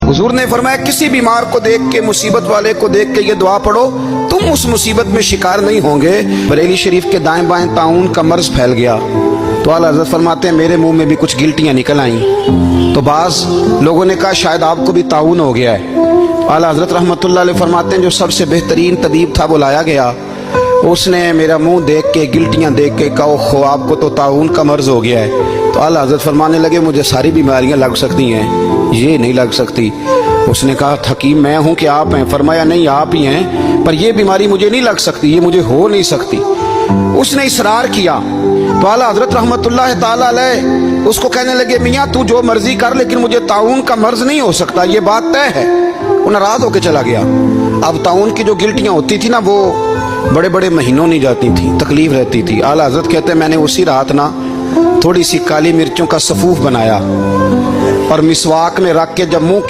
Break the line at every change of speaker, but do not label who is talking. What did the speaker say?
हुजूर ने फरमाया किसी बीमार को देख के, मुसीबत वाले को देख के ये दुआ पढ़ो, तुम उस मुसीबत में शिकार नहीं होंगे। बरेली शरीफ के दाएं बाएं ताउन का मर्ज फैल गया तो आला हज़रत फरमाते हैं मेरे मुंह में भी कुछ गिल्टियां निकल आईं। तो बाज लोगों ने कहा शायद आपको भी ताउन हो गया है। आला हज़रत रहमतुल्लाह अलैह फरमाते हैं जो सबसे बेहतरीन तबीब था वो लाया गया, उसने मेरा मुंह देख के, गिल्टियां देख के कहा खो आपको तो ताउन का मर्ज हो गया है। तो आला हज़रत फरमाने लगे मुझे सारी बीमारियां लग सकती हैं, ये नहीं लग सकती। उसने कहा हकीम मैं हूं कि आप हैं? फरमाया नहीं आप ही हैं, पर यह बीमारी मुझे नहीं लग सकती, ये मुझे हो नहीं सकती। उसने इसरार किया तो आला हज़रत रहमतुल्लाह ताला अलैह उसको कहने लगे मियाँ तू जो मर्जी कर लेकिन मुझे ताउन का मर्ज नहीं हो सकता, ये बात तय है। वो नाराज होकर चला गया। अब ताउन की जो गिल्टियां होती थी ना वो बड़े बड़े महीनों नहीं जाती थी, तकलीफ रहती थी। आला हज़रत कहते मैंने उसी रात ना थोड़ी सी काली मिर्चों का सफूफ बनाया और मिसवाक में रख के जब मुंह